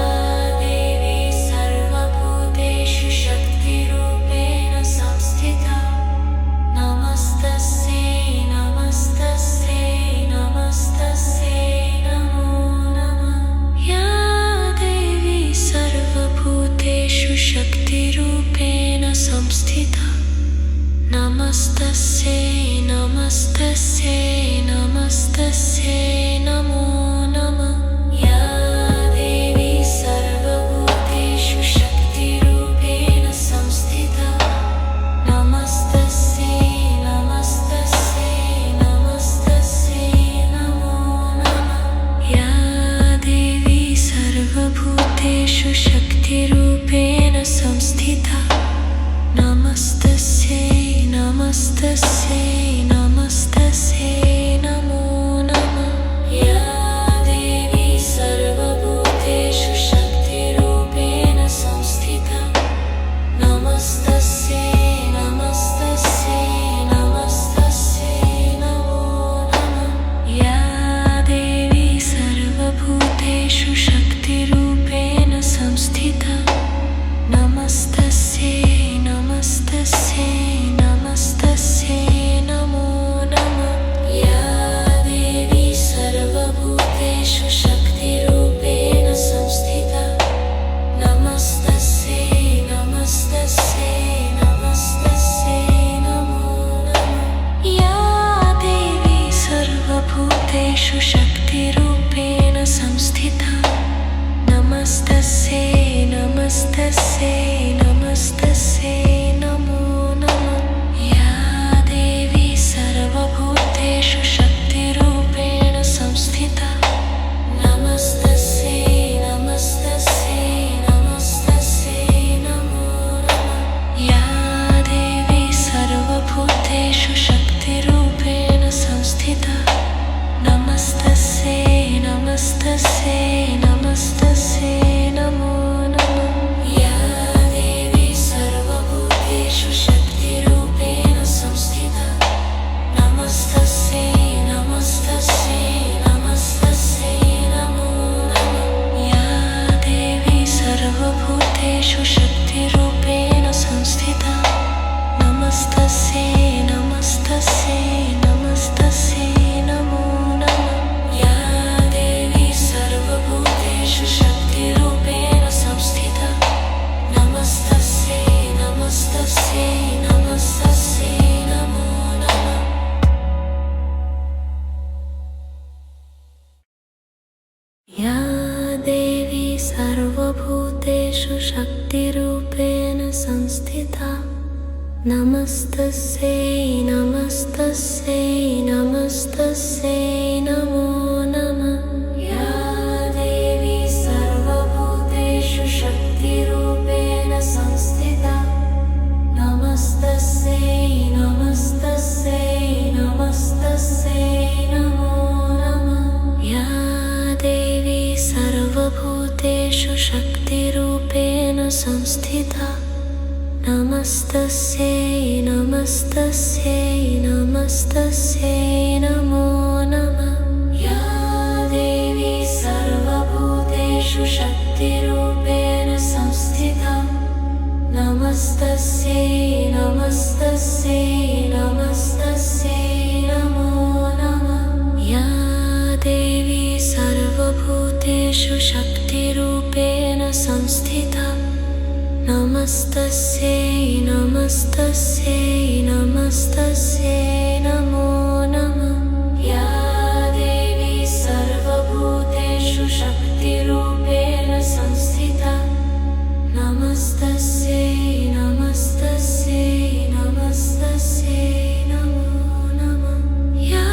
देवी सर्वभूतेषु शक्तिरूपेण संस्थिता नमस्तस्यै नमस्तस्यै नमस्तस्यै नमो नमः। या देवी सर्वभूतेषु शक्तिरूपेण संस्थिता नमस्तस्यै नमस्तस्यै नमस्तस्यै नमो नमः। या देवी सर्वभूतेषु शक्तिरूपेण संस्थिता नमस्तस्यै नमस्तस्यै नमस्तस्यै नमो नमः। या देवी सर्वभूतेषु शक्तिरूपेण संस्थिता नमस्तस्यै नमस्तस्यै नमस्तस्यै नमो नमः। या देवी सर्वभूतेषु शक्तिरूपेण संस्थिता नमस्तस्यै नमस्तस्यै नमस्तस्यै नमो नमः। या देवी सर्वभूतेषु शक्तिरूपेण संस्थिता नमस्तस्यै नमस्तस्यै नमस्तस्यै नमो नमः। या देवी सर्वभूतेषु शक्तिरूपेण संस्थिता नमस्तस्यै नमस्तस्यै नमस्तस्यै नमो नमः। या देवी सर्वभूतेषु शक्तिरूपेण संस्थिता नमस्तस्यै नमस्तस्यै नमस्तस्यै नमो नमः। या देवी सर्वभूतेषु शक्तिरूपेण संस्थिता नमस्तस्यै नमस्तस्यै नमस्तस्यै नमो नमः। या देवी सर्वभूतेषु शक्तिरूपेण संस्थिता नमस्तस्यै नमस्तस्यै नमस्तस्यै नमो नमः। या देवी सर्वभूतेषु शक्तिरूपेण संस्थिता नमस्तस्यै नमस्तस्यै नमस्तस्यै नमो नमः। या देवी सर्वभूतेषु शक्तिरूपेण संस्थिता सर्वभूतेषु शक्तिरूपेण संस्थिता नमस्तस्यै नमस्तस्यै नमस्तस्यै नमो नमः। या देवी सर्वभूतेषु शक्तिरूपेण संस्थिता नमस्तस्यै नमस्तस्यै नमस्तस्यै नमो नमः। या देवी सर्वभूतेषु शक्तिरूपेण संस्थिता नमस्तस्यै नमस्तस्यै नमस्तस्यै नमो नमः। या देवी सर्वभूतेषु शक्तिरूपेण संस्थिता नमस्तस्यै नमस्तस्यै नमस्तस्यै नमो नमः। या देवी सर्वभूतेषु शक्तिरूपेण संस्थिता नमस्तस्यै नमस्तस्यै नमस्तस्यै नमो नमः। या देवी सर्वभूतेषु शक्तिरूपेण संस्थिता नमस्तस्यै नमस्तस्यै नमस्तस्यै नमो नमः। या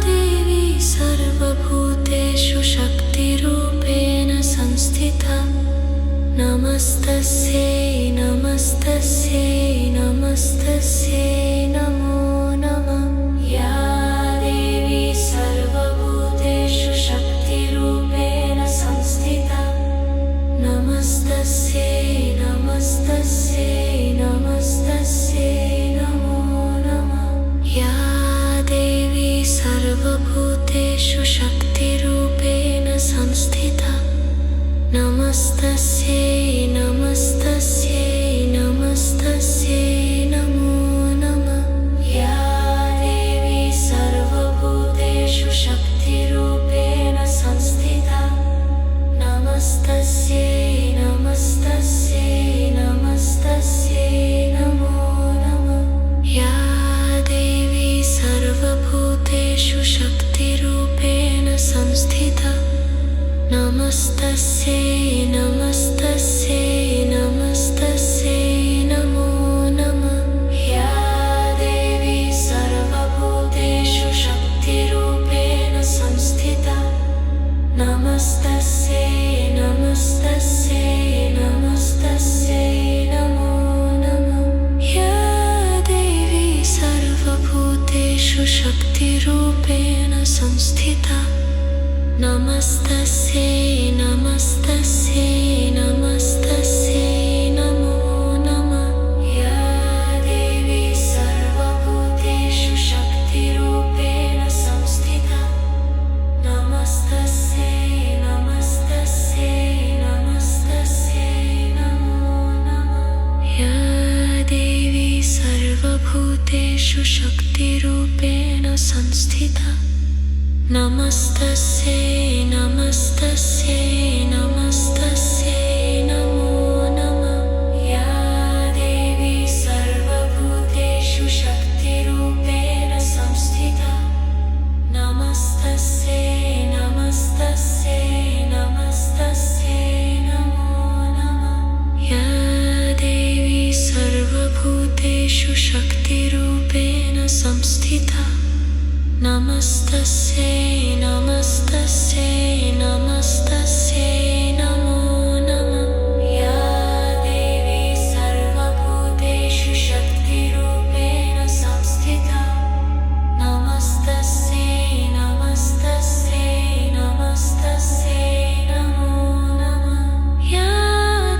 देवी सर्वभूतेषु शक्तिरूपेण संस्थिता नमस्तस्यै नमस्तस्यै नमस्तस्यै नमो नमः। या देवी सर्वभूतेषु शक्तिरूपेण संस्थिता नमस्तस्यै नमस्तस्यै नमस्तस्यै नमो नमः। या देवी सर्वभूतेषु शक्तिरूपेण संस्थिता नमस्तस्यै नमस्तस्यै नमस्तस्यै नमो नमः। या देवी सर्वभूतेषु शक्तिरूपेण संस्थिता नमस्तस्यै नमस्तस्यै नमस्तस्यै नमो नमः। या देवी सर्वभूतेषु शक्तिरूपेण संस्थिता नमस्तस्यै नमस्तस्यै नमस्तस्यै नमो नमः। या देवी सर्वभूतेषु शक्तिरूपेण संस्थिता नमस्तस्यै नमस्तस्यै नमस्तस्यै नमो नमः। या देवी सर्वभूतेषु शक्तिरूपेण संस्थिता नमस्तस्यै नमस्तस्यै नमस्तस्यै नमो नमः। या देवी सर्वभूतेषु शक्तिरूपेण संस्थिता नमस्तस्यै नमस्तस्यै नमस्तस्यै नमो नमः। या देवी सर्वभूतेषु शक्तिरूपेण संस्थिता नमस्तस्यै नमस्तस्यै नमस्तस्यै नमो नमः। या देवी सर्वभूतेषु शक्तिरूपेण संस्थिता नमस्तस्यै नमस्तस्यै नमस्तस्यै नमो नमः। या देवी सर्वभूतेषु शक्तिरूपेण संस्थिता नमस्तस्यै नमस्तस्यै नमस्तस्यै नमो नमः। या देवी सर्वभूतेषु शक्तिरूपेण संस्थिता नमस्तस्यै नमस्तस्यै नमस्तस्यै नमो नमः। या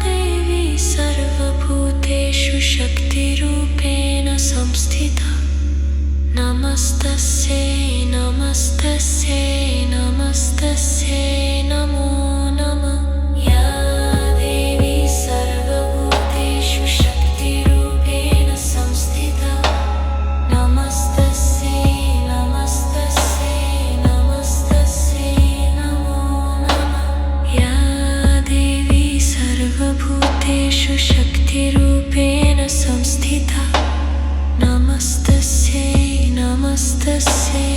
देवी सर्वभूतेषु शक्तिरूपेण संस्थिता नमस्तस्यै नमस्तस्यै नमस्तस्यै नमो नमः। या देवी सर्वभूतेषु शक्तिरूपेण संस्थिता नमस्तस्यै नमस्तस्यै नमस्तस्यै नमो नमः। या देवी सर्वभूतेषु शक्तिरूपेण संस्थिता नमस्तस्यै नमस्तस्यै